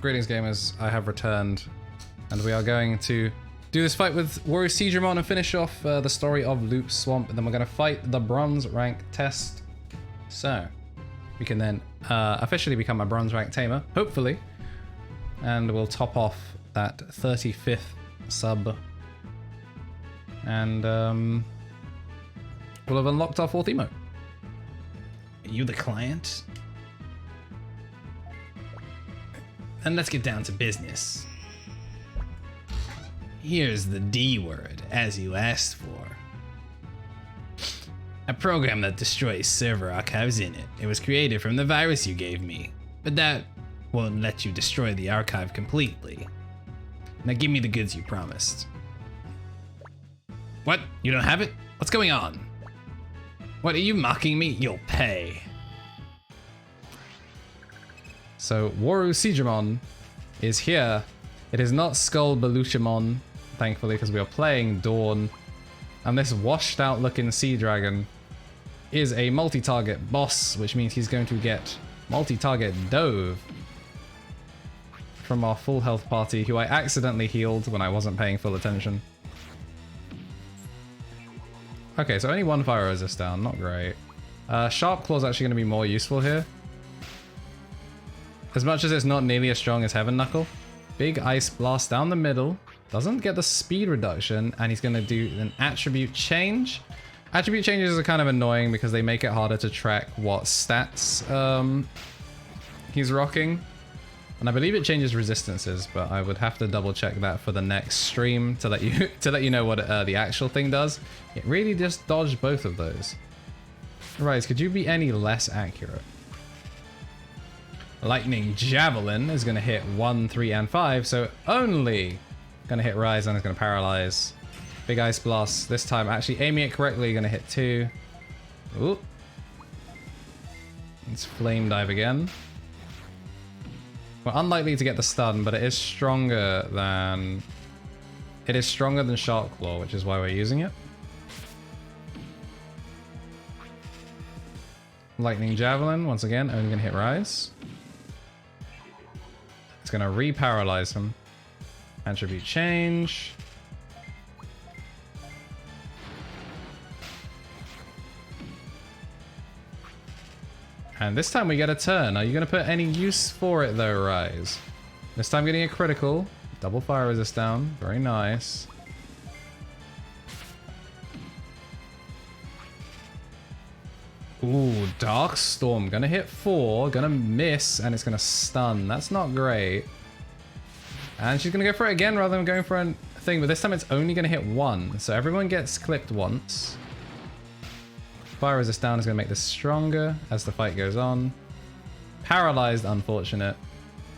Greetings gamers, I have returned and we are going to do this fight with Warrior Digimon and finish off the story of Loop Swamp, and then we're going to fight the bronze rank test. So we can then officially become a bronze rank tamer, hopefully, and we'll top off that 35th sub, and we'll have unlocked our 4th emote. Are you the client? And let's get down to business. Here's the D word, as you asked for. A program that destroys server archives in it. It was created from the virus you gave me, but that won't let you destroy the archive completely. Now give me the goods you promised. What? You don't have it? What's going on? What, are you mocking me? You'll pay. So, Waru Digimon is here. It is not Skull Beluchamon, thankfully, because we are playing Dawn. And this washed out looking sea dragon is a multi-target boss, which means he's going to get multi-target Dove from our full health party, who I accidentally healed when I wasn't paying full attention. Okay, so only one fire resist down, not great. Sharp Claw's actually going to be more useful here. As much as it's not nearly as strong as Heaven Knuckle. Big Ice Blast down the middle. Doesn't get the speed reduction, and he's going to do an attribute change. Attribute changes are kind of annoying because they make it harder to track what stats he's rocking. And I believe it changes resistances, but I would have to double check that for the next stream to let you know what the actual thing does. It really just dodged both of those. Rise, could you be any less accurate? Lightning Javelin is going to hit 1, 3, and 5, so only going to hit Rise and it's going to paralyze. Big Ice Blast, this time actually aiming it correctly, going to hit 2. Ooh. It's Flame Dive again. We're unlikely to get the stun, but it is stronger than Shark Claw, which is why we're using it. Lightning Javelin, once again, only going to hit Rise. It's going to re-paralyze him. Attribute change. And this time we get a turn. Are you going to put any use for it though, Rise? This time getting a critical. Double fire resist down. Very nice. Ooh, Dark Storm. Gonna hit 4. Gonna miss, and it's gonna stun. That's not great. And she's gonna go for it again rather than going for a thing, but this time it's only gonna hit 1. So everyone gets clipped once. Fire resist down is gonna make this stronger as the fight goes on. Paralyzed, unfortunate.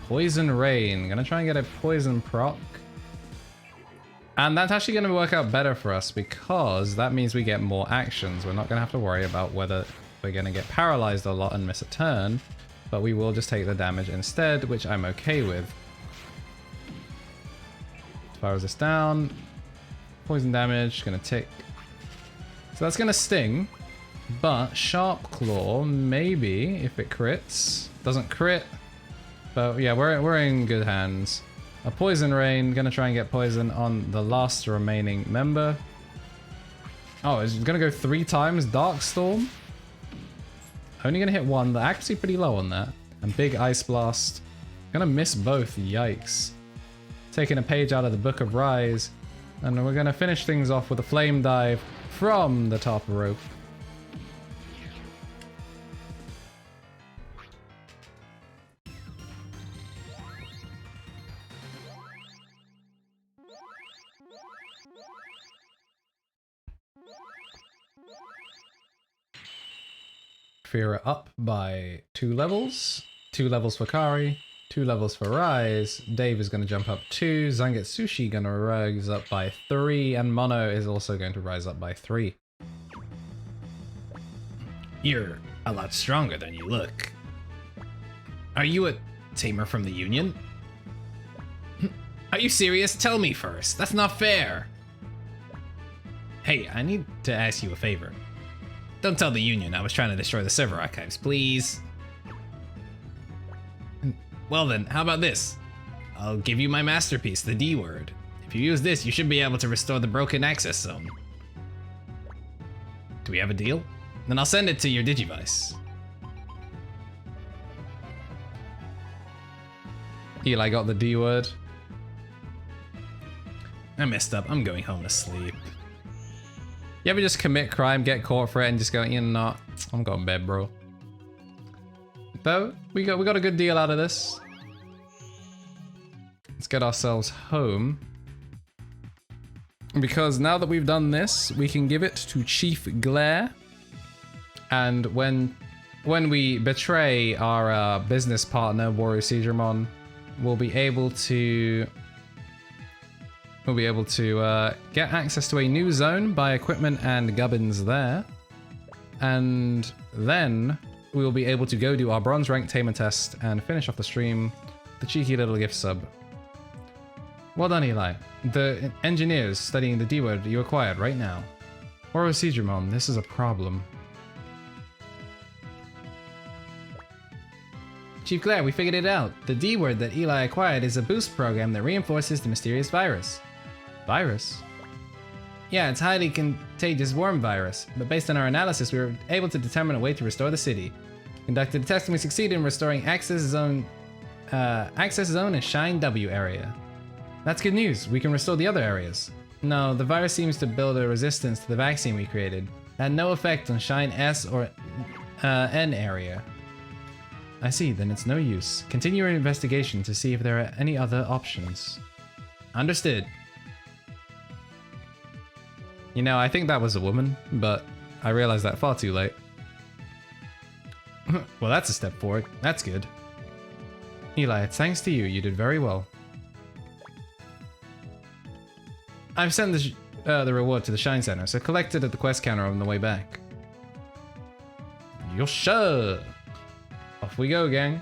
Poison Rain. Gonna try and get a poison proc. And that's actually gonna work out better for us because that means we get more actions. We're not gonna have to worry about whether we're gonna get paralyzed a lot and miss a turn, but we will just take the damage instead, which I'm okay with. Fire resist down. Poison damage, gonna tick. So that's gonna sting, but Sharp Claw, maybe, if it crits. Doesn't crit, but yeah, we're in good hands. A Poison Rain, gonna try and get poison on the last remaining member. Oh, it's gonna go 3 times. Dark Storm. Only gonna hit 1. The accuracy pretty low on that. And Big Ice Blast. Gonna miss both. Yikes. Taking a page out of the Book of Rise. And we're gonna finish things off with a Flame Dive from the top rope. Fira up by 2 levels. 2 levels for Kari, 2 levels for Rise. Dave is going to jump up 2. Zangetsushi going to rise up by 3. And Mono is also going to rise up by 3. You're a lot stronger than you look. Are you a tamer from the Union? Are you serious? Tell me first. That's not fair. Hey, I need to ask you a favor. Don't tell the Union I was trying to destroy the server archives, please. Well then, how about this? I'll give you my masterpiece, the D word. If you use this, you should be able to restore the broken access zone. Do we have a deal? Then I'll send it to your Digivice. Eli got the D word. I messed up. I'm going home to sleep. You ever just commit crime, get caught for it, and just go, you know, I'm going to bed, bro. Though, we got a good deal out of this. Let's get ourselves home. Because now that we've done this, we can give it to Chief Glare. And when we betray our business partner, Warrior Seedramon, we'll be able to get access to a new zone, buy equipment and gubbins there. And then we will be able to go do our bronze rank tamer test and finish off the stream with the cheeky little gift sub. Well done, Eli. The engineers studying the D-word you acquired right now. Warrior Seedramon, this is a problem. Chief Glare, we figured it out. The D-word that Eli acquired is a boost program that reinforces the mysterious virus. Virus? Yeah, it's a highly contagious worm virus, but based on our analysis, we were able to determine a way to restore the city. Conducted the test and we succeeded in restoring access zone and Shine W area. That's good news. We can restore the other areas. No, the virus seems to build a resistance to the vaccine we created. It had no effect on Shine S or N area. I see, then it's no use. Continue your investigation to see if there are any other options. Understood. You know, I think that was a woman, but I realized that far too late. Well, that's a step forward. That's good. Eli, it's thanks to you. You did very well. I've sent the reward to the Shine Center, so collect it at the quest counter on the way back. Yosha! Off we go, gang.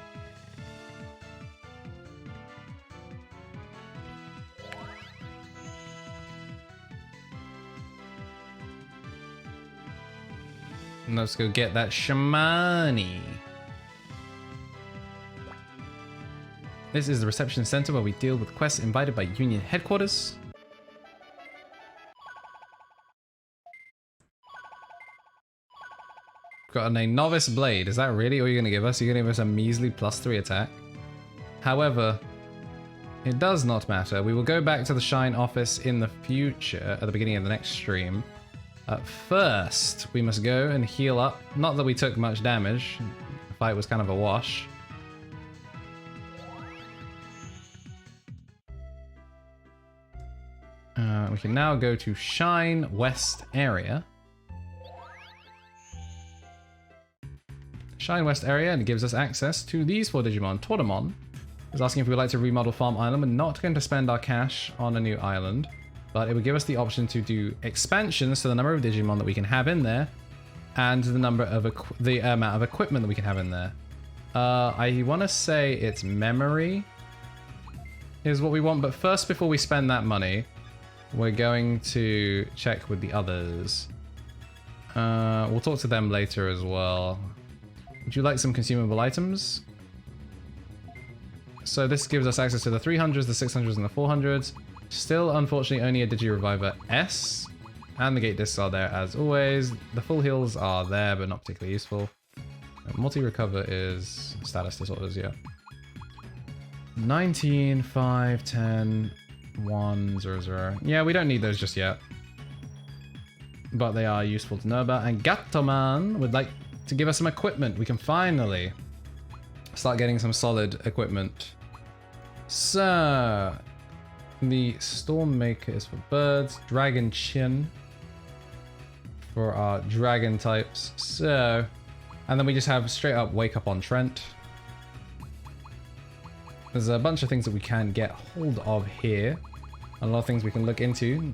And let's go get that shamani. This is the reception center where we deal with quests invited by Union headquarters. Got a novice blade. Is that really all you're gonna give us? You're gonna give us a measly +3 attack. However, it does not matter. We will go back to the Shine office in the future at the beginning of the next stream. First, we must go and heal up. Not that we took much damage. The fight was kind of a wash. We can now go to Shine West area. Shine West area, and it gives us access to these 4 Digimon. Tortamon is asking if we would like to remodel Farm Island. We're not going to spend our cash on a new island, but it would give us the option to do expansions to the number of Digimon that we can have in there, and the number of the amount of equipment that we can have in there. I want to say it's memory is what we want, but first, before we spend that money, we're going to check with the others. We'll talk to them later as well. Would you like some consumable items? So this gives us access to the 300s, the 600s, and the 400s. Still, unfortunately, only a Digi-Reviver S. And the gate discs are there as always. The full heals are there, but not particularly useful. Multi-recover is status disorders, yeah. 19, 5, 10, 1, 0, 0. Yeah, we don't need those just yet. But they are useful to know about. And Gattoman would like to give us some equipment. We can finally start getting some solid equipment. So, the Stormmaker is for birds. Dragon Chin for our dragon types. So, and then we just have straight up Wake Up on Trent. There's a bunch of things that we can get hold of here. A lot of things we can look into.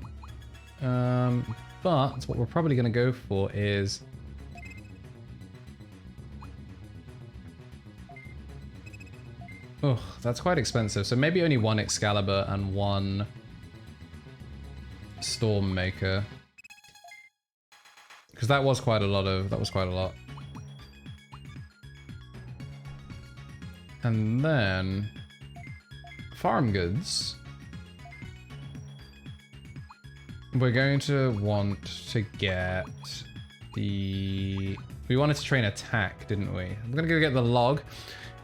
But what we're probably going to go for is... Oh, that's quite expensive. So maybe only 1 Excalibur and 1 Stormmaker. Because that was quite a lot of... That was quite a lot. And then... farm goods, we're going to want to get the... We wanted to train attack, didn't we? I'm gonna go get the log.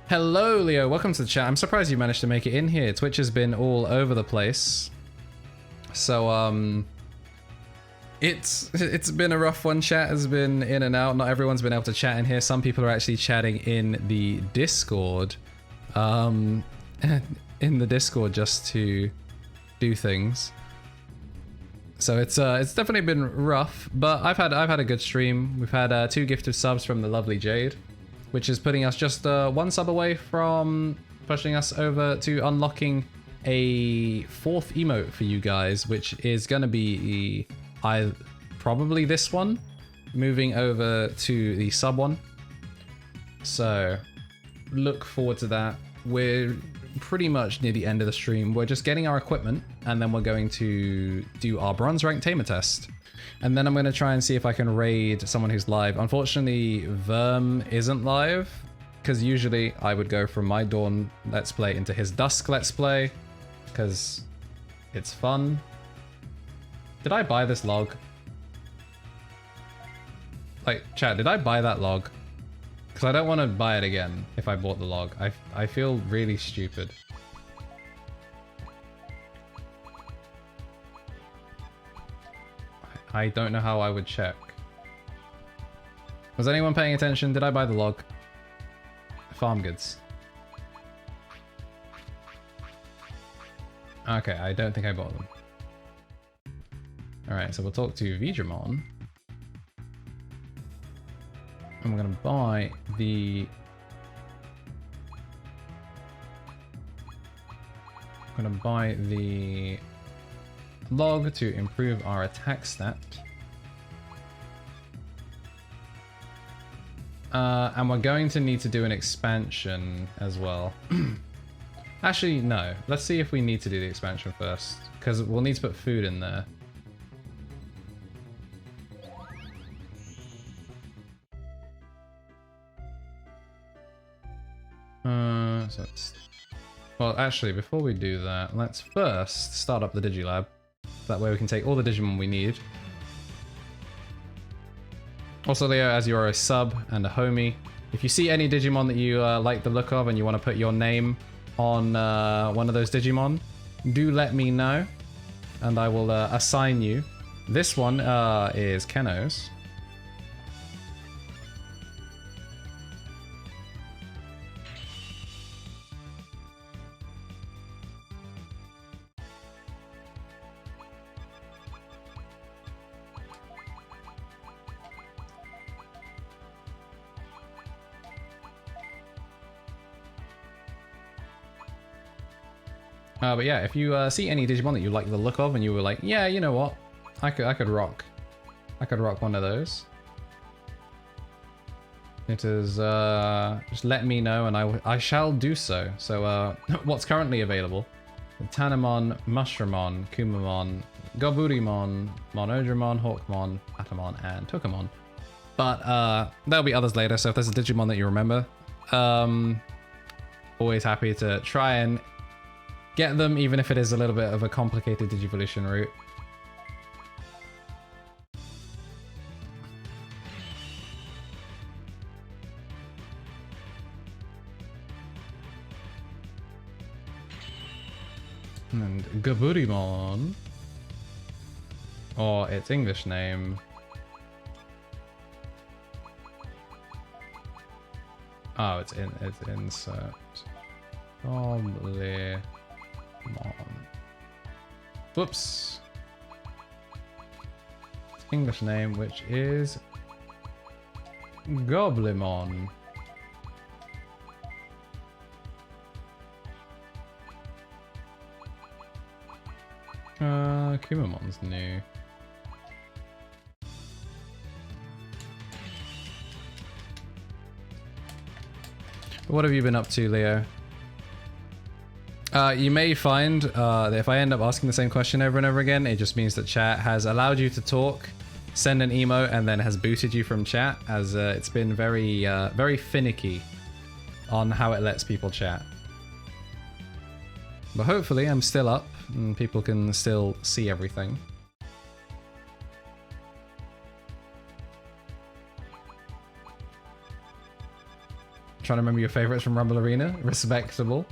Hello, Leo. Welcome to the chat. I'm surprised you managed to make it in here. Twitch has been all over the place. So, it's been a rough one. Chat has been in and out. Not everyone's been able to chat in here. Some people are actually chatting in the Discord. In the Discord just to do things. So it's definitely been rough, but I've had a good stream. We've had 2 gifted subs from the lovely Jade, which is putting us just 1 sub away from pushing us over to unlocking a 4th emote for you guys, which is gonna be probably this one, moving over to the sub one. So look forward to that. We're pretty much near the end of the stream. We're just getting our equipment, and then we're going to do our bronze rank tamer test. And then I'm going to try and see if I can raid someone who's live. Unfortunately, Verm isn't live, because usually I would go from my Dawn Let's Play into his Dusk Let's Play, because it's fun. Did I buy this log? Like, chat, did I buy that log? Because I don't want to buy it again if I bought the log. I feel really stupid. I don't know how I would check. Was anyone paying attention? Did I buy the log? Farm goods. Okay, I don't think I bought them. Alright, so we'll talk to Digimon. And we're gonna buy the... I'm gonna buy the log to improve our attack stat. And we're going to need to do an expansion as well. Actually, no. Let's see if we need to do the expansion first, because we'll need to put food in there. So it's... Well, actually, before we do that, let's first start up the Digilab. That way we can take all the Digimon we need. Also, Leo, as you are a sub and a homie, if you see any Digimon that you like the look of and you want to put your name on one of those Digimon, do let me know, and I will assign you. This one is Keno's. But yeah, if you see any Digimon that you like the look of and you were like, yeah, you know what, I could rock one of those. It is just let me know and I shall do so. So what's currently available? Tanemon, Mushroomon, Kumamon, Goburimon, Monodramon, Hawkmon, Atamon, and Tokamon. But there'll be others later, so if there's a Digimon that you remember, always happy to try and get them, even if it is a little bit of a complicated Digivolution route. And Goburimon, or its English name, oh, it's insert. Probably. Whoops. English name, which is Goblimon. Kumamon's new. What have you been up to, Leo? You may find that if I end up asking the same question over and over again, it just means that chat has allowed you to talk, send an emote, and then has booted you from chat, as it's been very, very finicky on how it lets people chat. But hopefully I'm still up and people can still see everything. Trying to remember your favorites from Rumble Arena. Respectable.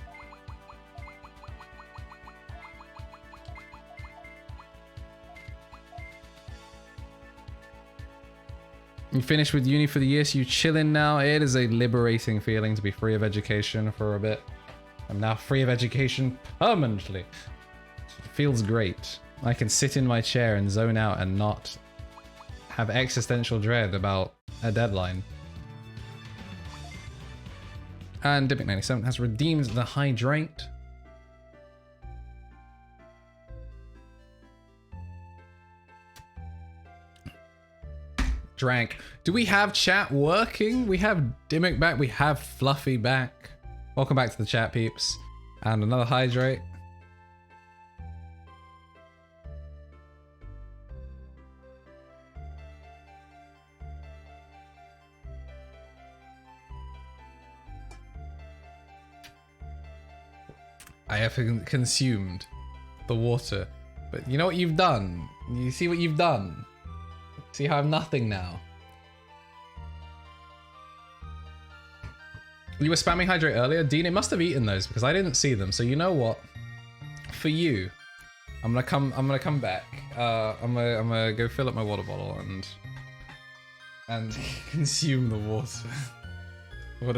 You finished with uni for the year, so you chilling now. It is a liberating feeling to be free of education for a bit. I'm now free of education permanently. It feels great. I can sit in my chair and zone out and not have existential dread about a deadline. And Dipic97 has redeemed the hydrate. Drank. Do we have chat working? We have Dimmick back. We have Fluffy back. Welcome back to the chat, peeps. And another hydrate. I have consumed the water. But you know what you've done? You see what you've done? See how I'm nothing now? You were spamming hydrate earlier? Dean, it must have eaten those because I didn't see them. So you know what? For you, I'm gonna come back. I'm gonna go fill up my water bottle and consume the water. What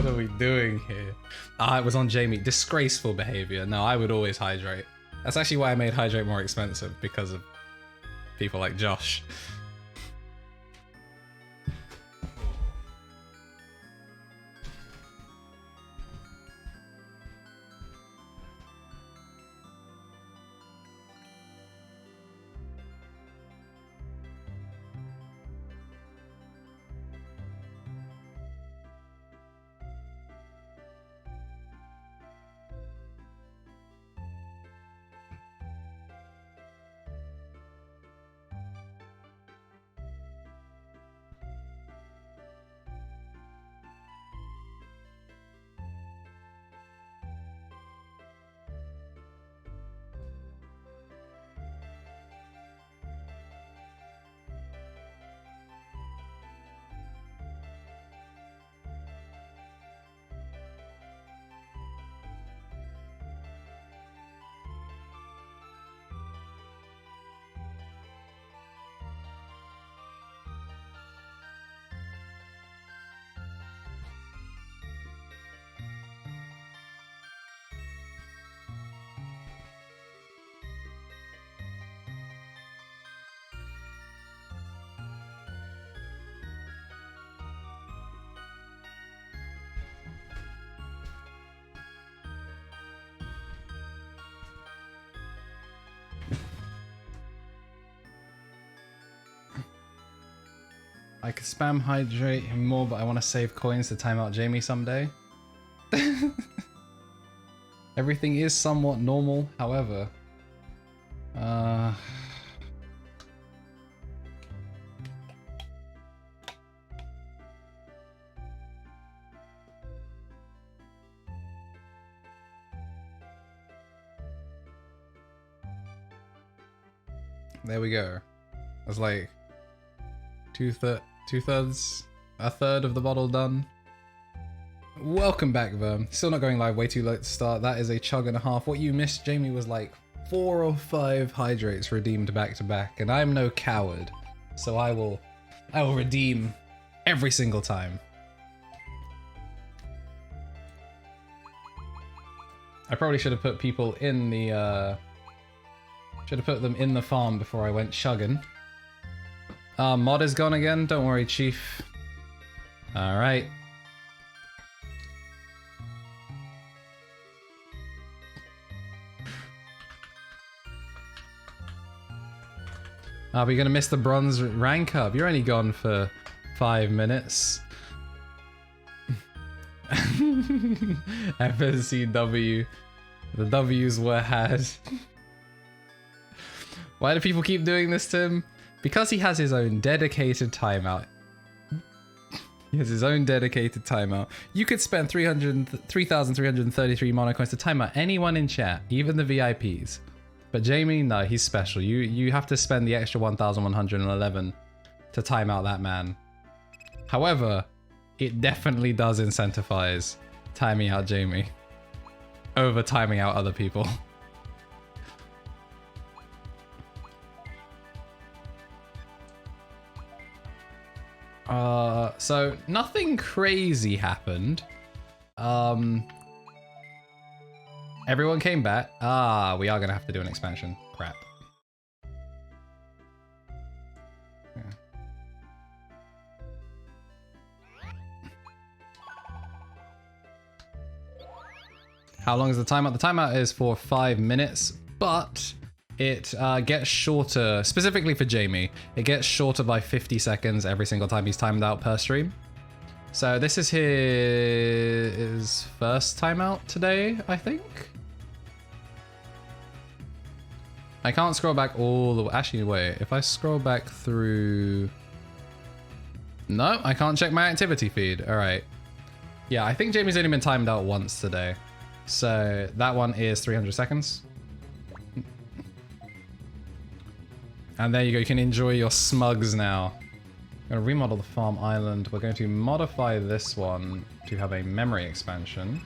are we doing here? Ah, it was on Jamie. Disgraceful behavior. No, I would always hydrate. That's actually why I made hydrate more expensive, because of people like Josh. I could spam hydrate him more, but I want to save coins to time out Jamie someday. Everything is somewhat normal, however. There we go. That's like a third of the bottle done. Welcome back, Verm. Still not going live, way too late to start. That is a chug and a half. What you missed, Jamie, was like 4 or 5 hydrates redeemed back to back, and I'm no coward, so I will redeem every single time. I probably should have put people in the should have put them in the farm before I went chugging. Mod is gone again. Don't worry, Chief. All right. Are we gonna miss the bronze rank up? You're only gone for 5 minutes. FSCW. The W's were had. Why do people keep doing this to him? Because he has his own dedicated timeout. He has his own dedicated timeout. You could spend 3,333 mono coins to time out anyone in chat, even the VIPs. But Jamie, no, he's special. You have to spend the extra 1,111 to time out that man. However, it definitely does incentivize timing out Jamie over timing out other people. So nothing crazy happened. Everyone came back. We are gonna have to do an expansion. Crap. Yeah. How long is the timeout? The timeout is for 5 minutes, but it gets shorter, specifically for Jamie. It gets shorter by 50 seconds every single time he's timed out per stream. So this is his first timeout today, I think. I can't scroll back all the way. Actually, wait, if I scroll back through... No, I can't check my activity feed. All right. Yeah, I think Jamie's only been timed out once today. So that one is 300 seconds. And there you go, you can enjoy your smugs now. I'm going to remodel the farm island. We're going to modify this one to have a memory expansion.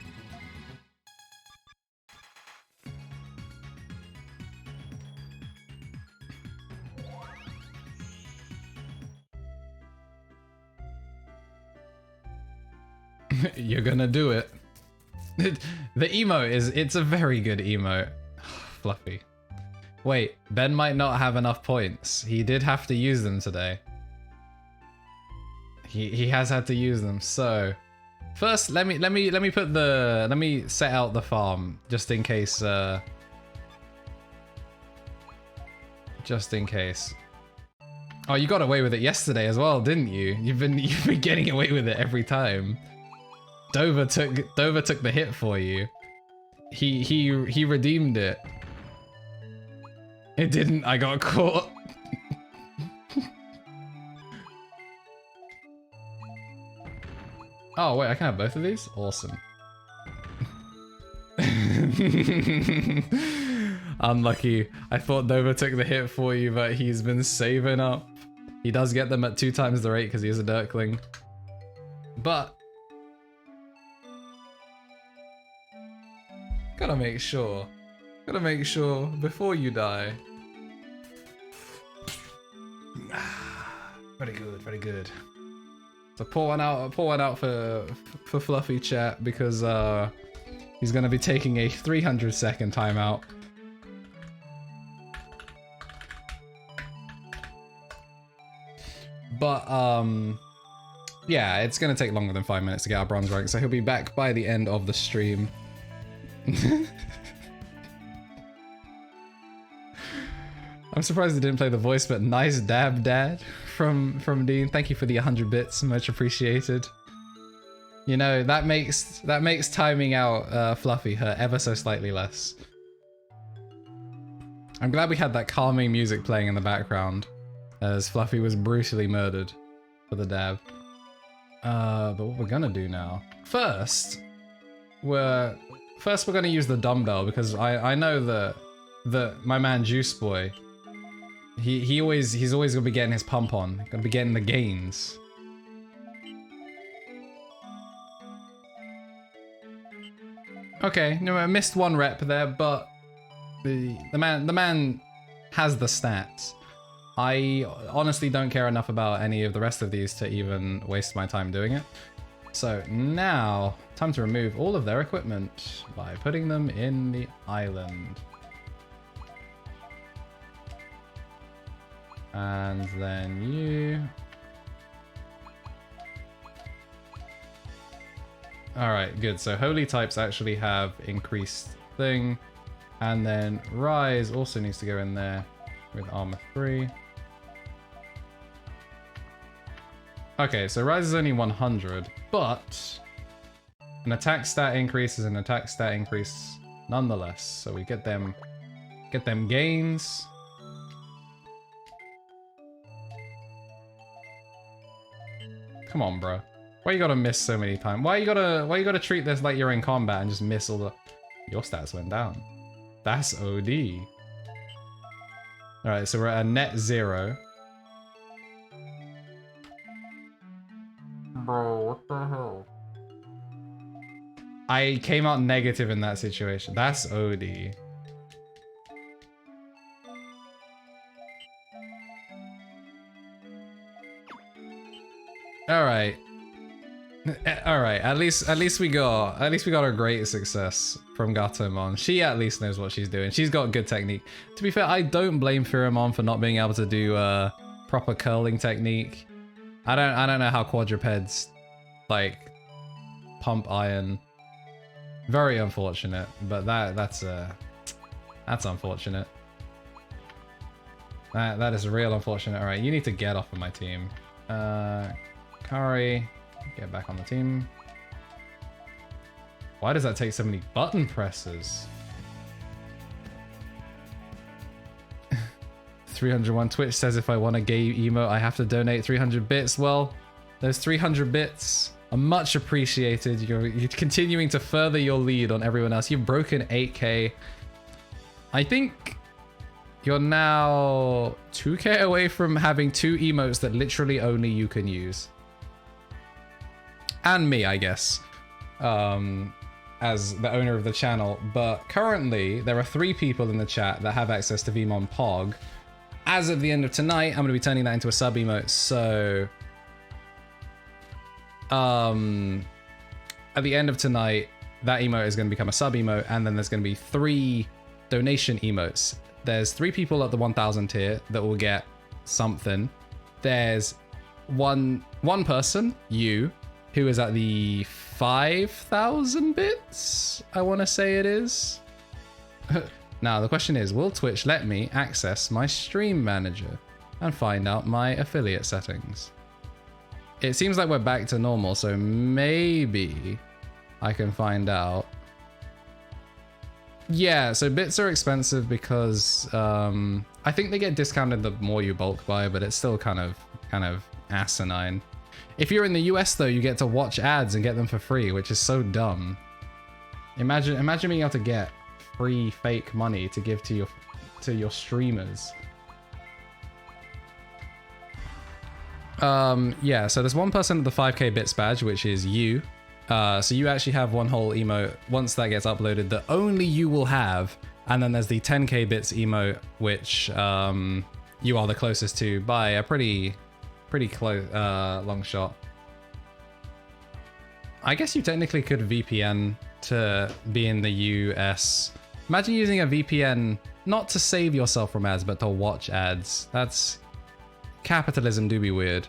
You're gonna do it. The emote it's a very good emote. Fluffy. Wait, Ben might not have enough points. He did have to use them today. He has had to use them. So first let me set out the farm just in case Oh, you got away with it yesterday as well, didn't you? You've been getting away with it every time. Dover took the hit for you. He redeemed it. It didn't. I got caught. Oh wait, I can have both of these? Awesome. Unlucky. I thought Dover took the hit for you, but he's been saving up. He does get them at 2 times the rate because he is a Dirkling. But gotta make sure before you die. Very good, very good. So pour one out for Fluffy chat because he's gonna be taking a 300-second timeout. But yeah, it's gonna take longer than 5 minutes to get our bronze rank, so he'll be back by the end of the stream. I'm surprised he didn't play the voice, but nice dab, Dad, from Dean. Thank you for the 100 bits, much appreciated. You know, that makes timing out Fluffy hurt ever so slightly less. I'm glad we had that calming music playing in the background as Fluffy was brutally murdered for the dab. But what we're gonna do now? First we're gonna use the dumbbell because I know that my man Juice Boy, he's always gonna be getting his pump on, gonna be getting the gains. Okay, no, I missed 1 rep there, but the man has the stats. I honestly don't care enough about any of the rest of these to even waste my time doing it. So now, time to remove all of their equipment by putting them in the island. And then you... Alright, good. So holy types actually have increased thing. And then Rise also needs to go in there with armor 3. Okay, so Rise is only 100, but an attack stat increase is an attack stat increase nonetheless. So we get them gains. Come on, bro. Why you gotta miss so many times? Why you gotta treat this like you're in combat and just miss all the... Your stats went down. That's OD. Alright, so we're at a net 0. Bro, what the hell? I came out negative in that situation. That's OD. Alright. Alright, at least we got a great success from Gatomon. She at least knows what she's doing. She's got good technique. To be fair, I don't blame Pheromon for not being able to do proper curling technique. I don't know how quadrupeds like pump iron. Very unfortunate, but that's unfortunate. That is real unfortunate. Alright, you need to get off of my team. Kari, get back on the team. Why does that take so many button presses? 301 Twitch says if I want a gay emote, I have to donate 300 bits. Well, those 300 bits are much appreciated. You're continuing to further your lead on everyone else. You've broken 8K. I think you're now 2K away from having 2 emotes that literally only you can use. And me, I guess, as the owner of the channel. But currently, there are 3 people in the chat that have access to Vmon Pog. As of the end of tonight, I'm going to be turning that into a sub emote. So, at the end of tonight, that emote is going to become a sub emote, and then there's going to be 3 donation emotes. There's 3 people at the 1000 tier that will get something. There's one person, you, who is at the 5,000 bits, I want to say it is. Now, the question is, will Twitch let me access my stream manager and find out my affiliate settings? It seems like we're back to normal, so maybe I can find out. Yeah, so bits are expensive because I think they get discounted the more you bulk buy, but it's still kind of asinine. If you're in the US though, you get to watch ads and get them for free, which is so dumb. Imagine being able to get free fake money to give to your streamers. Yeah, so there's one person at the 5k bits badge, which is you. So you actually have one whole emote once that gets uploaded that only you will have, and then there's the 10k bits emote, which you are the closest to by a pretty close long shot. I guess you technically could VPN to be in the US. Imagine using a VPN not to save yourself from ads, but to watch ads. That's capitalism do be weird.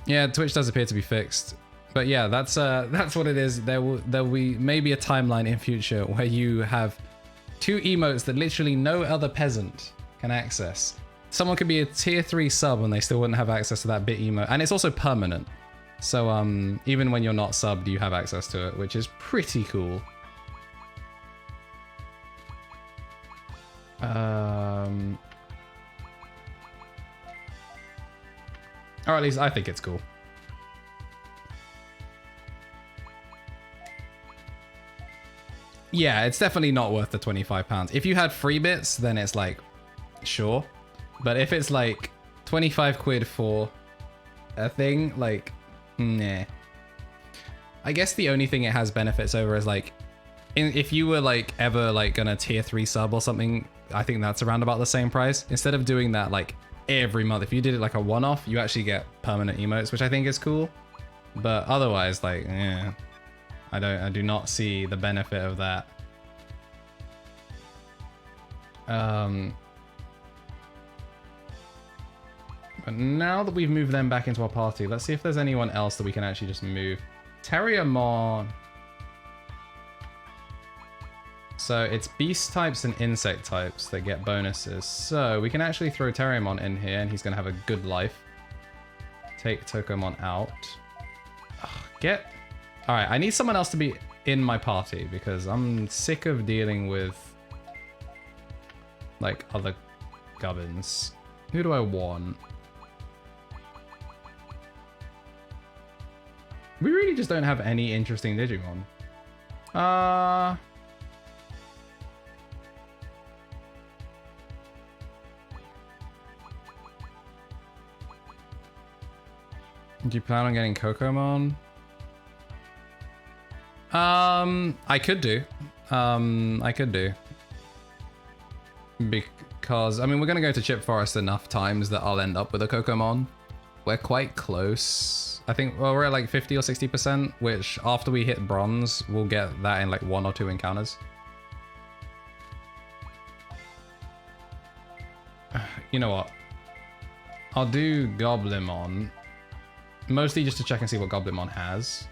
Yeah, Twitch does appear to be fixed. But yeah, that's what it is. There will be maybe a timeline in future where you have 2 emotes that literally no other peasant can access. Someone could be a tier 3 sub and they still wouldn't have access to that bit emote, and it's also permanent. So even when you're not subbed, you have access to it, which is pretty cool. Or at least I think it's cool. Yeah, it's definitely not worth the £25. If you had free bits, then it's like, sure. But if it's like 25 quid for a thing, like, nah. I guess the only thing it has benefits over is like, if you were like ever like gonna tier 3 sub or something, I think that's around about the same price. Instead of doing that like every month, if you did it like a one-off, you actually get permanent emotes, which I think is cool. But otherwise, like, yeah. I do not see the benefit of that. But now that we've moved them back into our party, let's see if there's anyone else that we can actually just move. Terriermon. So it's beast types and insect types that get bonuses. So we can actually throw Terriermon in here and he's going to have a good life. Take Tokomon out. Ugh, Alright, I need someone else to be in my party because I'm sick of dealing with like other gubbins. Who do I want? really just don't have any interesting Digimon. Do you plan on getting Kokomon? I could do. I could do. Because, I mean, we're going to go to Chip Forest enough times that I'll end up with a Kokomon. We're quite close. I think, well, we're at like 50 or 60%, which after we hit bronze, we'll get that in like 1 or 2 encounters. You know what? I'll do Goblimon. Mostly just to check and see what Goblimon has.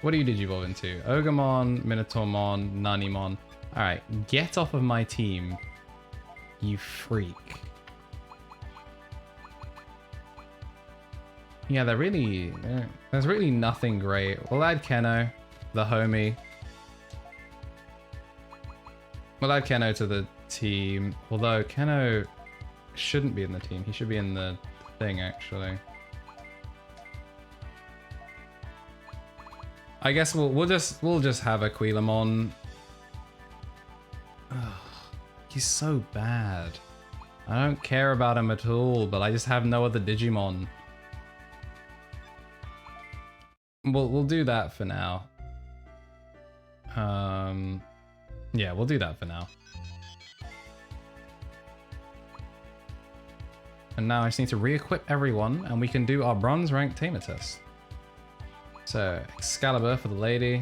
What do you Digivolve into? Ogremon, Minotaurmon, Nanimon. Alright, get off of my team, you freak. Yeah, there's really nothing great. We'll add Keno, the homie. We'll add Keno to the team, although Keno shouldn't be in the team. He should be in the thing, actually. I guess we'll just have a Quilamon. Ugh, he's so bad. I don't care about him at all, but I just have no other Digimon. We'll do that for now. Yeah, we'll do that for now. And now I just need to re-equip everyone, and we can do our bronze rank tamer test. So, Excalibur for the lady.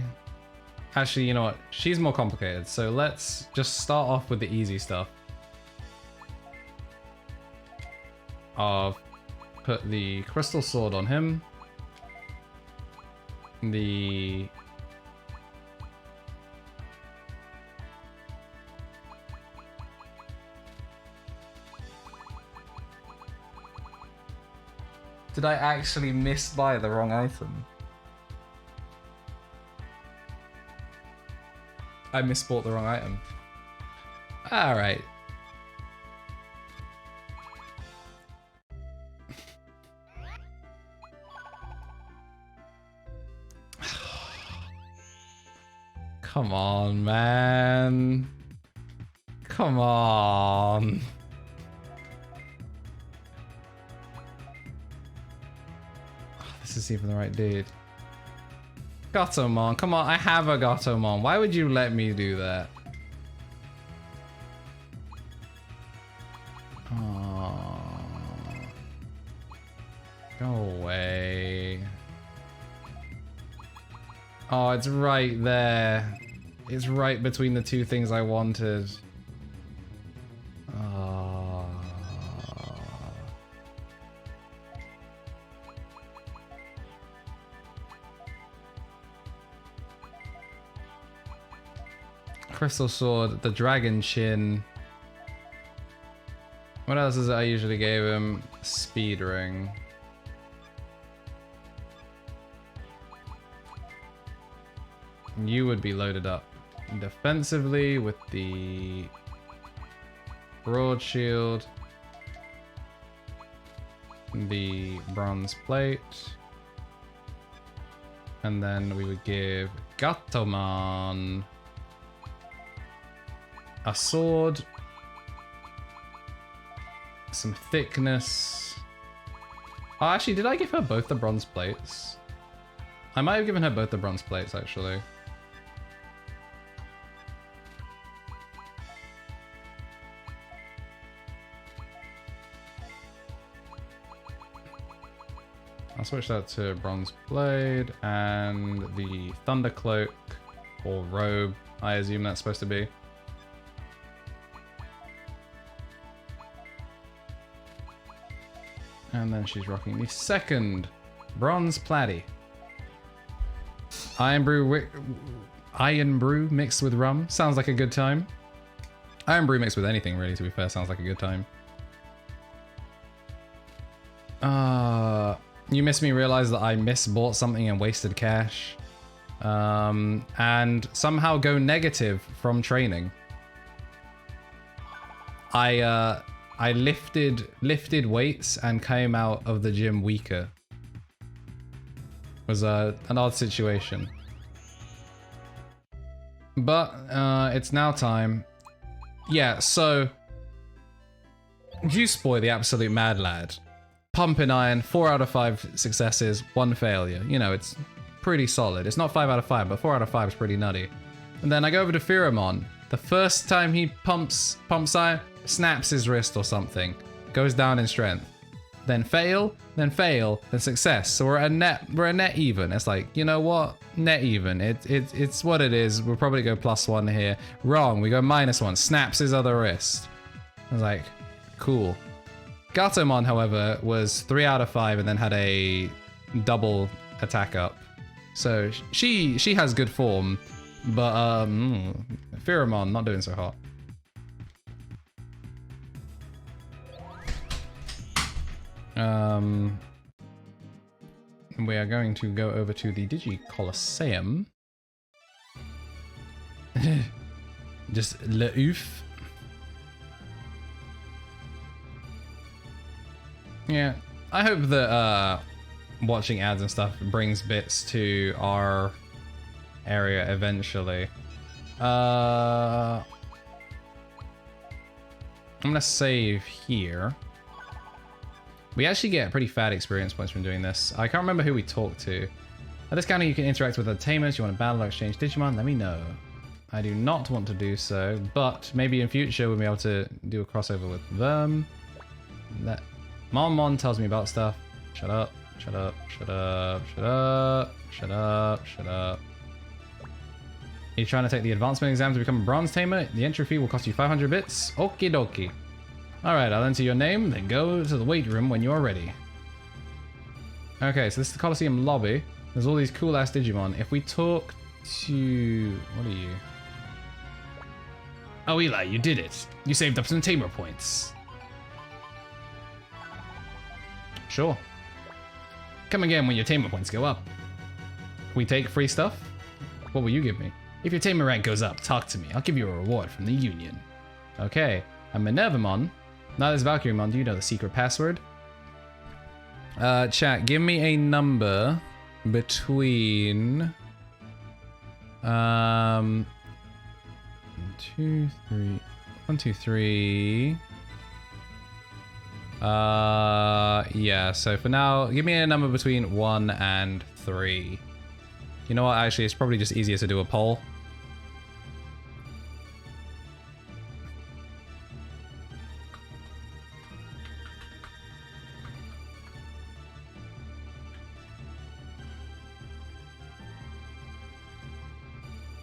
Actually, you know what? She's more complicated, so let's just start off with the easy stuff. I'll put the crystal sword on him. Did I actually misbuy the wrong item? I misbought the wrong item. Alright. Come on, man. Come on. This is even the right dude. Gatomon, come on, I have a Gatomon. Why would you let me do that? Oh. Go away. Oh, it's right there. It's right between the two things I wanted. Oh. Crystal Sword, the Dragon Chin. What else is it I usually gave him? Speed Ring. You would be loaded up defensively with the Broad Shield, the Bronze Plate, and then we would give Gatomon a sword, some thickness. Oh, actually, did I give her both the bronze plates? I might have given her both the bronze plates, actually. I'll switch that to bronze blade and the thunder cloak or robe, I assume that's supposed to be. And then she's rocking the second bronze platy. Iron brew mixed with rum. Sounds like a good time. Iron brew mixed with anything, really, to be fair, sounds like a good time. You missed me realize that I misbought something and wasted cash. And somehow go negative from training. I lifted weights and came out of the gym weaker. Was an odd situation. But it's now time. Yeah, so Juice Boy, the absolute mad lad. Pumping iron, 4 out of 5 successes, 1 failure. You know, it's pretty solid. It's not 5 out of 5, but 4 out of 5 is pretty nutty. And then I go over to Pheromon. The first time he pumps iron, snaps his wrist or something. Goes down in strength. Then fail, then success. So we're at net even. It's like, you know what? Net even. It's what it is. We'll probably go +1 here. Wrong, we go -1. Snaps his other wrist. I was like, cool. Gatomon, however, was 3 out of 5 and then had a double attack up. So she has good form, but Pheromon not doing so hot. We are going to go over to the Digi Colosseum. Just le ouf. Yeah, I hope that watching ads and stuff brings bits to our area eventually. I'm gonna save here. We actually get pretty fat experience points from doing this. I can't remember who we talked to. At this counter you can interact with other tamers. You want to battle or exchange Digimon? Let me know. I do not want to do so, but maybe in future we'll be able to do a crossover with them. That Mon tells me about stuff. Shut up, shut up, shut up, shut up, shut up, shut up. You're trying to take the advancement exam to become a bronze tamer? The entry fee will cost you 500 bits? Okie dokie. Alright, I'll enter your name, then go to the weight room when you're ready. Okay, so this is the Colosseum lobby. There's all these cool ass Digimon. If we talk to... what are you? Oh, Eli, you did it. You saved up some tamer points. Sure. Come again when your tamer points go up. We take free stuff? What will you give me? If your tamer rank goes up, talk to me. I'll give you a reward from the Union. Okay, I'm Minervamon. Now this Valkyriemon, do you know the secret password? Chat, give me a number between 1, 2, 3. Yeah, so for now, give me a number between 1 and 3. You know what, actually, it's probably just easier to do a poll.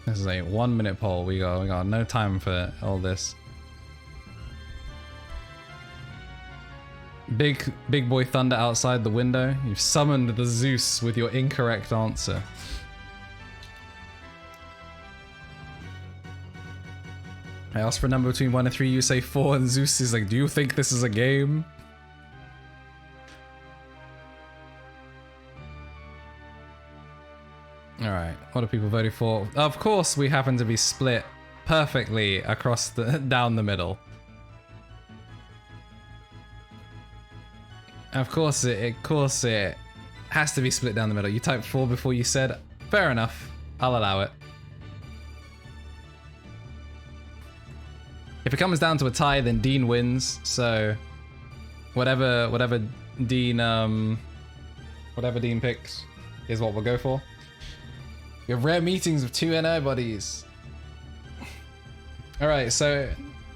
This is a 1-minute poll. We got no time for all this. Big boy thunder outside the window. You've summoned the Zeus with your incorrect answer. I asked for a number between 1 and 3. You say 4, and Zeus is like, "Do you think this is a game?" Alright, what are people voting for? Of course we happen to be split perfectly across the down the middle. Of course it has to be split down the middle. You typed 4 before you said, fair enough, I'll allow it. If it comes down to a tie, then Dean wins, so whatever Dean picks is what we'll go for. We have rare meetings with 2 NO buddies. Alright, so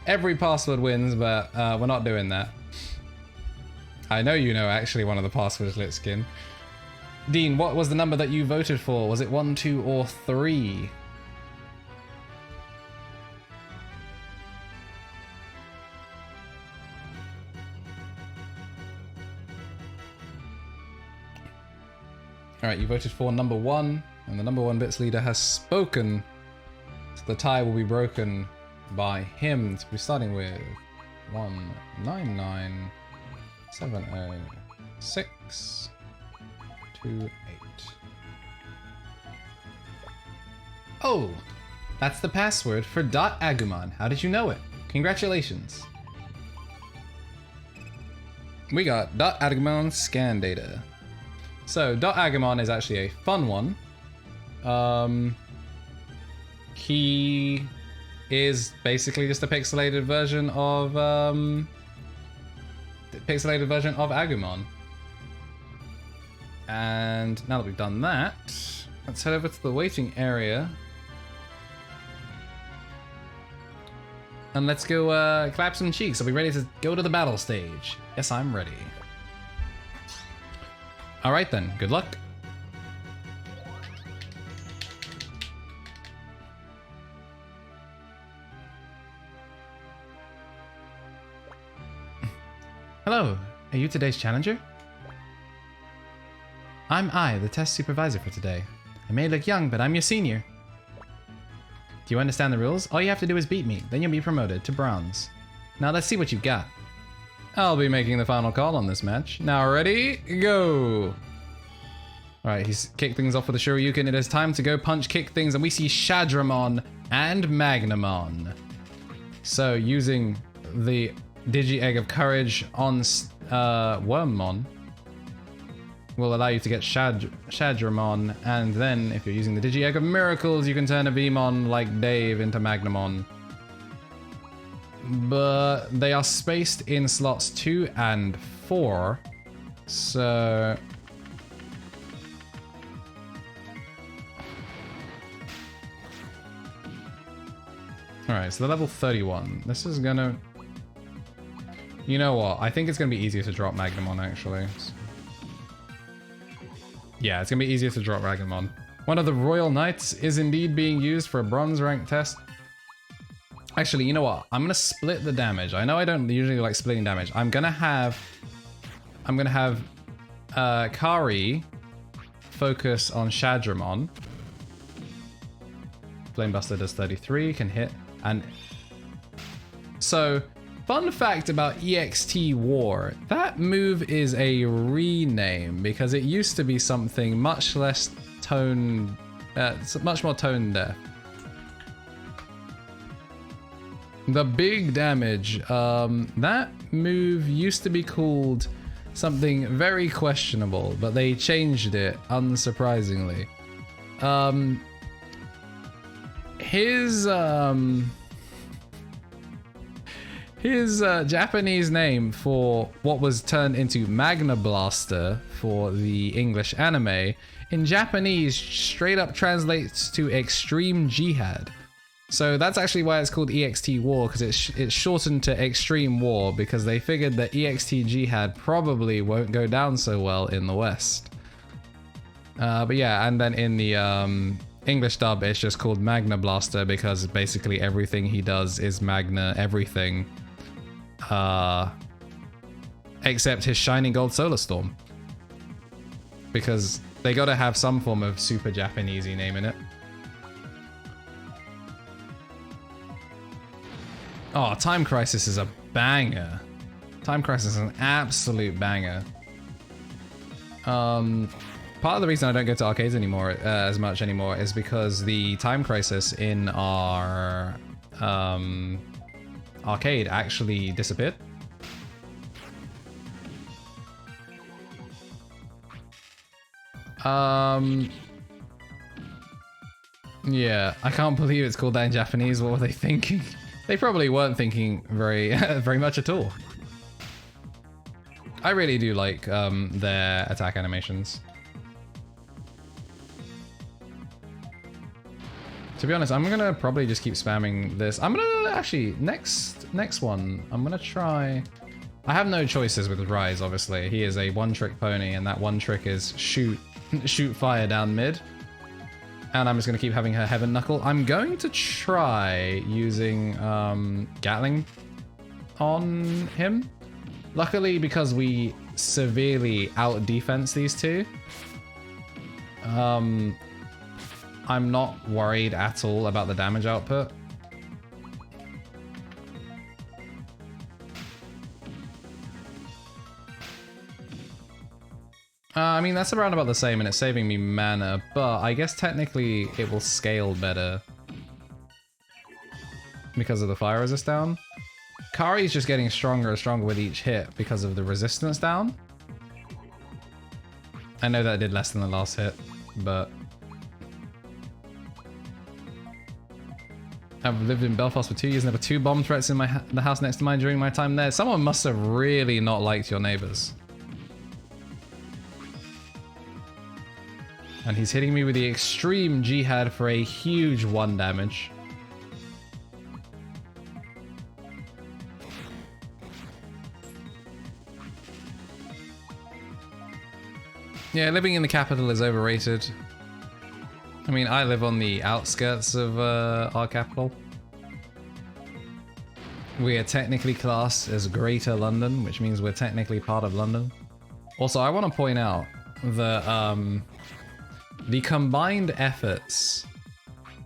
every password wins, but we're not doing that. I know you know actually one of the passwords, Litskin. Dean, what was the number that you voted for? Was it 1, 2, or 3? Alright, you voted for number 1. And the number 1 bits leader has spoken. So the tie will be broken by him to be starting with 19970628. Oh, that's the password for .agumon. How did you know it? Congratulations. We got .agumon scan data. So, Agumon is actually a fun one. He is basically just a pixelated version of Agumon. And now that we've done that, let's head over to the waiting area. And let's go clap some cheeks. Are we ready to go to the battle stage? Yes, I'm ready. All right then, good luck. Hello, are you today's challenger? I'm the test supervisor for today. I may look young, but I'm your senior. Do you understand the rules? All you have to do is beat me, then you'll be promoted to bronze. Now let's see what you've got. I'll be making the final call on this match. Now ready, go! Alright, he's kicked things off with a Shoryuken. It is time to go punch kick things, and we see Shadramon and Magnamon. So using the Digi-Egg of Courage on Wormmon will allow you to get Shadramon, and then if you're using the Digi-Egg of Miracles, you can turn a Vmon like Dave into Magnamon. But they are spaced in slots 2 and 4, so... Alright, so the level 31. This is gonna... You know what? I think it's gonna be easier to drop Magnamon, actually. Yeah, it's gonna be easier to drop Magnamon. One of the Royal Knights is indeed being used for a bronze rank test. Actually, you know what? I'm gonna split the damage. I know I don't usually like splitting damage. I'm gonna have Kari focus on Shadramon. Flamebuster does 33, can hit, and so fun fact about EXT War, that move is a rename because it used to be something much less tone, much more tone deaf. The big damage, that move used to be called something very questionable, but they changed it, unsurprisingly. His Japanese name for what was turned into Magna Blaster for the English anime, in Japanese straight up translates to Extreme Jihad. So that's actually why it's called EXT War, because it's shortened to Extreme War, because they figured that EXT Jihad probably won't go down so well in the West. But yeah, and then in the English dub, it's just called Magna Blaster because basically everything he does is Magna everything. Except his Shining Gold Solar Storm. Because they gotta have some form of super Japanesey name in it. Oh, Time Crisis is a banger. Time Crisis is an absolute banger. Part of the reason I don't go to arcades anymore, as much anymore, is because the Time Crisis in our arcade actually disappeared. Yeah, I can't believe it's called that in Japanese. What were they thinking? They probably weren't thinking very, very much at all. I really do like their attack animations. To be honest, I'm gonna probably just keep spamming this. I'm gonna actually next one. I'm gonna try. I have no choices with Rise. Obviously, he is a one-trick pony, and that one trick is shoot fire down mid. And I'm just gonna keep having her Heaven Knuckle. I'm going to try using Gatling on him. Luckily, because we severely out-defense these two, I'm not worried at all about the damage output. I mean, that's around about the same, and it's saving me mana, but I guess technically it will scale better because of the fire resist down. Kari's just getting stronger and stronger with each hit because of the resistance down. I know that did less than the last hit, but I've lived in Belfast for 2 years and there were 2 bomb threats in the house next to mine during my time there. Someone must have really not liked your neighbors. And he's hitting me with the extreme jihad for a huge 1 damage. Yeah, living in the capital is overrated. I mean, I live on the outskirts of our capital. We are technically classed as Greater London, which means we're technically part of London. Also, I want to point out that the combined efforts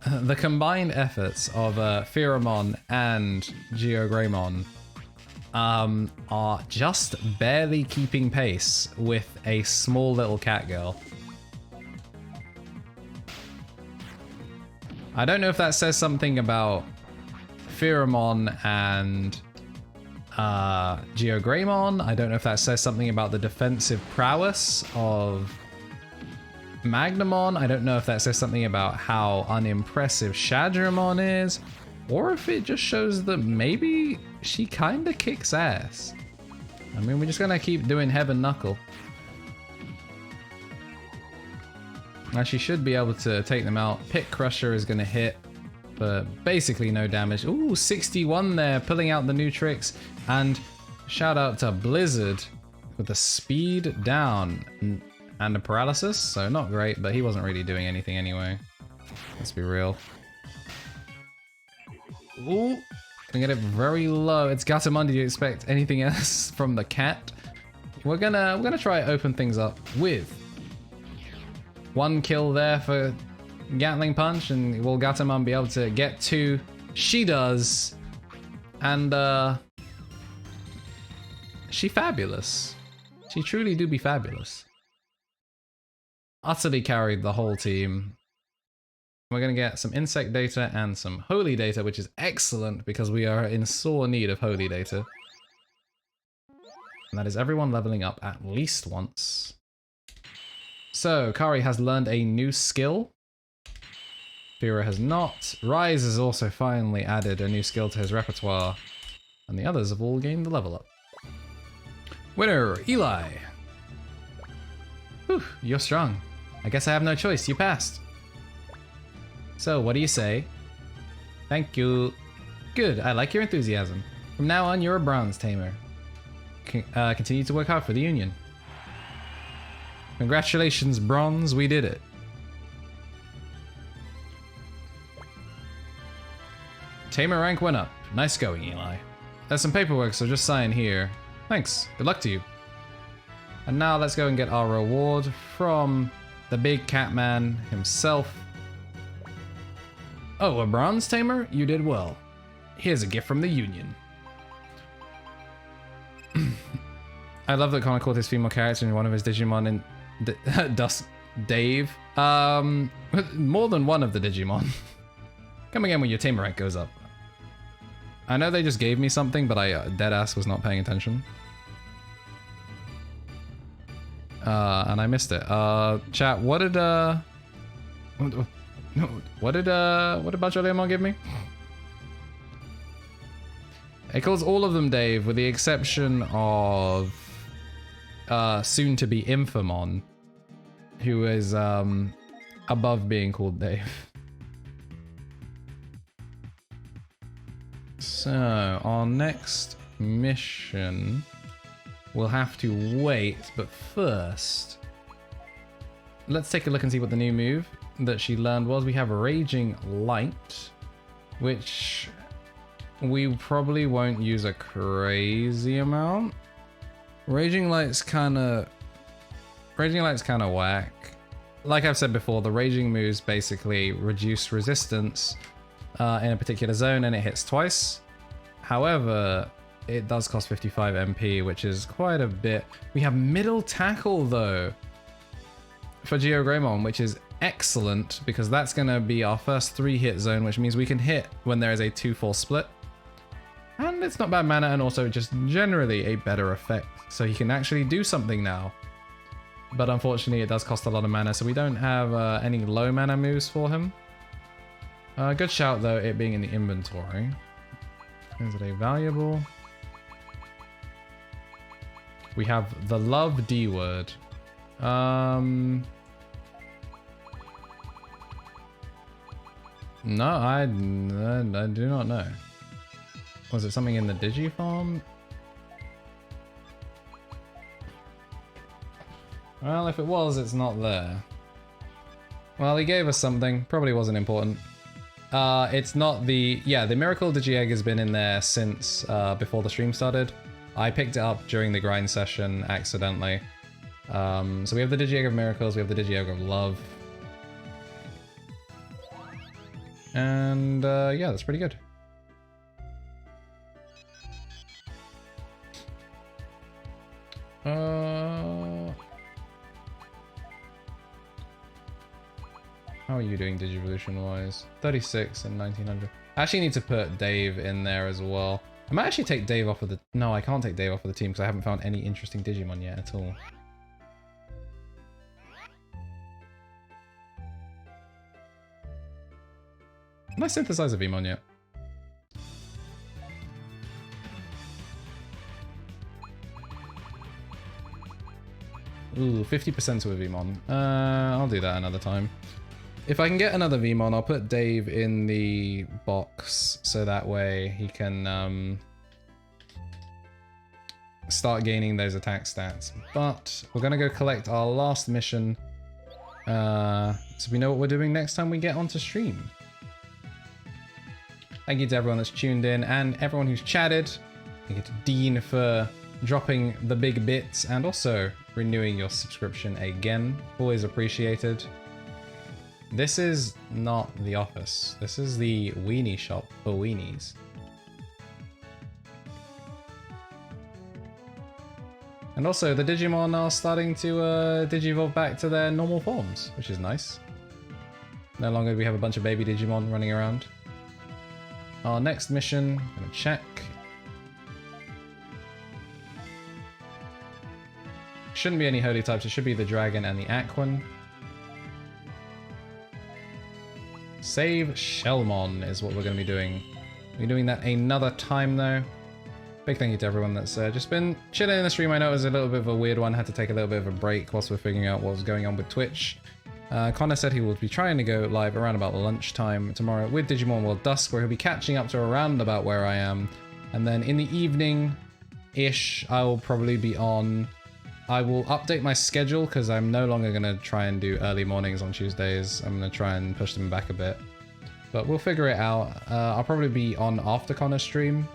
of Pheromon and Geogreymon are just barely keeping pace with a small little cat girl. I don't know if that says something about Pheromon and Geogreymon. I don't know if that says something about the defensive prowess of Magnamon. I don't know if that says something about how unimpressive Shadramon is, or if it just shows that maybe she kinda kicks ass. I mean, we're just gonna keep doing Heaven Knuckle. Now she should be able to take them out. Pit Crusher is gonna hit, but basically no damage. Ooh, 61 there, pulling out the new tricks. And shout out to Blizzard with the speed down and the paralysis. So not great, but he wasn't really doing anything anyway. Let's be real. Ooh, gonna get it very low. It's Gatamundi. Do you expect anything else from the cat? We're gonna try to open things up with 1 kill there for Gatling Punch, and will Gatamon be able to get 2? She does. And she fabulous. She truly do be fabulous. Utterly carried the whole team. We're gonna get some insect data and some holy data, which is excellent because we are in sore need of holy data. And that is everyone leveling up at least once. So, Kari has learned a new skill. Fira has not. Rise has also finally added a new skill to his repertoire. And the others have all gained the level up. Winner, Eli. Whew, you're strong. I guess I have no choice, you passed. So, what do you say? Thank you. Good, I like your enthusiasm. From now on, you're a bronze tamer. Continue to work hard for the Union. Congratulations, Bronze, we did it. Tamer rank went up. Nice going, Eli. There's some paperwork, so just sign here. Thanks, good luck to you. And now let's go and get our reward from the big cat man himself. Oh, a bronze tamer? You did well. Here's a gift from the Union. I love that Connor called his female character in one of his Digimon in Dusk Dave. More than one of the Digimon. Come again when your tamer rank goes up. I know they just gave me something, but I deadass was not paying attention. And I missed it. Chat, what did Bajoleamon give me? It calls all of them Dave, with the exception of soon to be Infamon, who is above being called Dave. So our next mission will have to wait, but first let's take a look and see what the new move that she learned was. We have Raging Light, which we probably won't use a crazy amount. Raging Light's kind of whack. Like I've said before, the Raging moves basically reduce resistance in a particular zone and it hits twice. However, it does cost 55 MP, which is quite a bit. We have Middle Tackle though for Geogreymon, which is excellent because that's going to be our first 3-hit zone, which means we can hit when there is a 2-4 split. And it's not bad mana, and also just generally a better effect. So he can actually do something now. but unfortunately it does cost a lot of mana, so we don't have any low mana moves for him. Good shout though, it being in the inventory. Is it a valuable? We have the love D word. No, I do not know. Was it something in the Digi farm? Well, if it was, it's not there. Well, he gave us something. Probably wasn't important. It's not the... Yeah, the Miracle Digi Egg has been in there since before the stream started. I picked it up during the grind session accidentally. So we have the Digi Egg of Miracles, we have the Digi Egg of Love. And yeah, that's pretty good. How are you doing Digivolution wise? 36 and 1900. I actually need to put Dave in there as well. I might actually take Dave off of the... No, I can't take Dave off of the team because I haven't found any interesting Digimon yet at all. Can I synthesize a Vmon yet? Ooh, 50% to a Vmon. I'll do that another time. If I can get another Vmon, I'll put Dave in the box so that way he can start gaining those attack stats. But we're gonna go collect our last mission so we know what we're doing next time we get onto stream. Thank you to everyone that's tuned in and everyone who's chatted. Thank you to Dean for dropping the big bits and also renewing your subscription again. Always appreciated. This is not the office. This is the weenie shop for weenies. And also the Digimon are starting to digivolve back to their normal forms, which is nice. No longer do we have a bunch of baby Digimon running around. Our next mission, I'm gonna check. Shouldn't be any holy types, it should be the dragon and the Aquan. Save Shellmon is what we're gonna be doing. We're doing that another time though. Big thank you to everyone that's just been chilling in the stream. I know it was a little bit of a weird one, had to take a little bit of a break whilst we're figuring out what was going on with Twitch. Connor said he will be trying to go live around about lunchtime tomorrow with Digimon World Dusk, where he'll be catching up to around about where I am. And then in the evening-ish, I will probably be on. I will update my schedule because I'm no longer going to try and do early mornings on Tuesdays. I'm going to try and push them back a bit. But we'll figure it out. I'll probably be on after Connor's stream.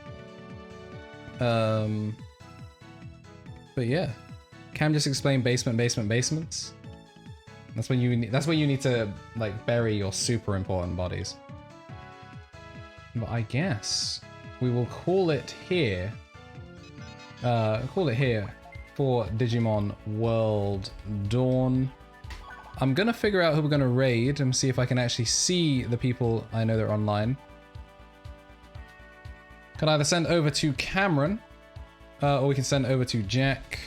But yeah. Cam just explained basements. That's when you need to like bury your super important bodies. But I guess we will call it here. For Digimon World Dawn. I'm gonna figure out who we're gonna raid and see if I can actually see the people I know that are online. Can either send over to Cameron, or we can send over to Jack.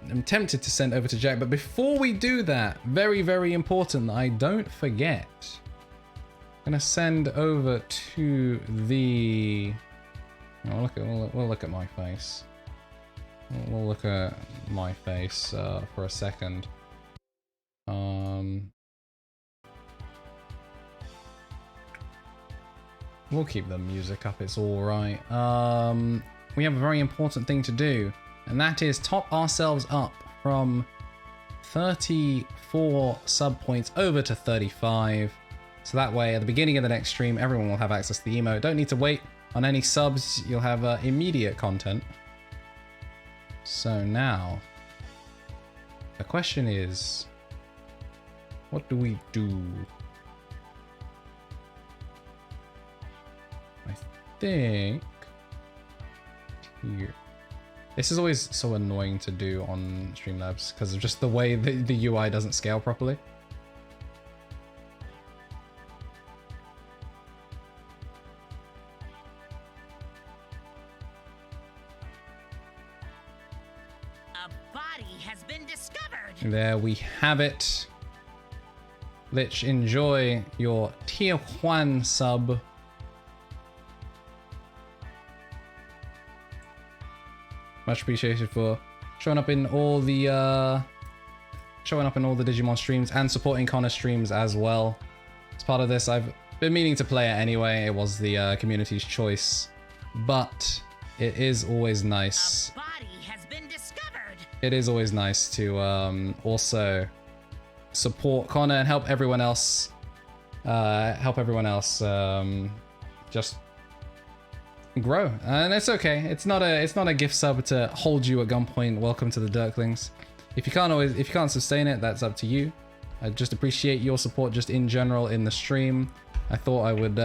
I'm tempted to send over to Jack, but before we do that, very, very important that I don't forget. I'm gonna send over to the... Oh, we'll look at my face. We'll look at my face for a second. We'll keep the music up, it's alright. We have a very important thing to do, and that is top ourselves up from 34 sub points over to 35. So that way, at the beginning of the next stream, everyone will have access to the emote. Don't need to wait on any subs, you'll have immediate content. So now, the question is, what do we do? I think here. This is always so annoying to do on Streamlabs because of just the way the UI doesn't scale properly. A body has been discovered. There we have it. Lich, enjoy your tier 1 sub. Much appreciated for showing up in all the Digimon streams and supporting Connor streams as well. As part of this, I've been meaning to play it anyway. It was the community's choice, but it is always nice. A body has been discovered. It is always nice to also support Connor and help everyone else. Just grow, and it's okay. It's not a gift sub to hold you at gunpoint. Welcome to the Dirklings. If you can't sustain it, that's up to you. I just appreciate your support just in general in the stream. I thought I would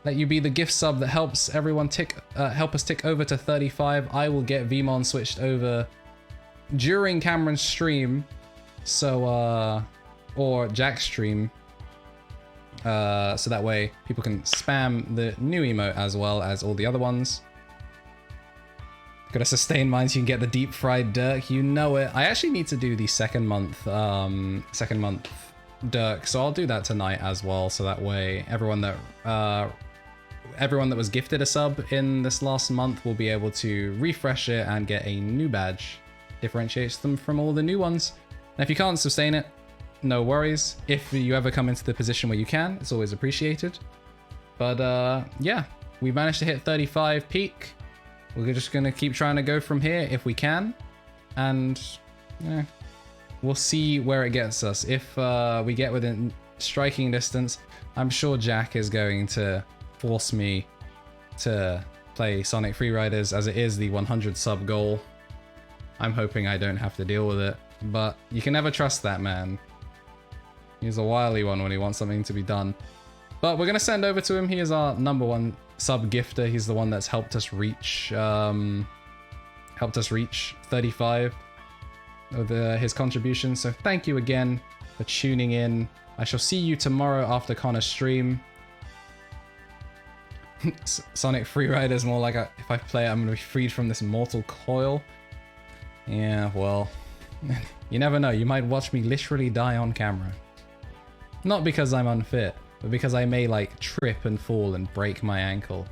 let you be the gift sub that helps everyone help us tick over to 35. I will get Vmon switched over during Cameron's stream, so or Jack's stream. So that way people can spam the new emote as well as all the other ones. Gotta sustain mine so you can get the deep fried Dirk. You know it. I actually need to do the second month Dirk, so I'll do that tonight as well. So that way everyone that was gifted a sub in this last month will be able to refresh it and get a new badge. Differentiates them from all the new ones. Now, if you can't sustain it, no worries. If you ever come into the position where you can, it's always appreciated. But yeah, we managed to hit 35 peak. We're just gonna keep trying to go from here if we can, and yeah, we'll see where it gets us. If we get within striking distance, I'm sure Jack is going to force me to play Sonic Freeriders, as it is the 100 sub goal. I'm hoping I don't have to deal with it, but you can never trust that man. He's a wily one when he wants something to be done. But we're going to send over to him. He is our #1 sub gifter. He's the one that's helped us reach 35 with his contribution. So thank you again for tuning in. I shall see you tomorrow after Connor's stream. Sonic Freerider is more like if I play it, I'm going to be freed from this mortal coil. Yeah, well, you never know. You might watch me literally die on camera. Not because I'm unfit, but because I may like trip and fall and break my ankle.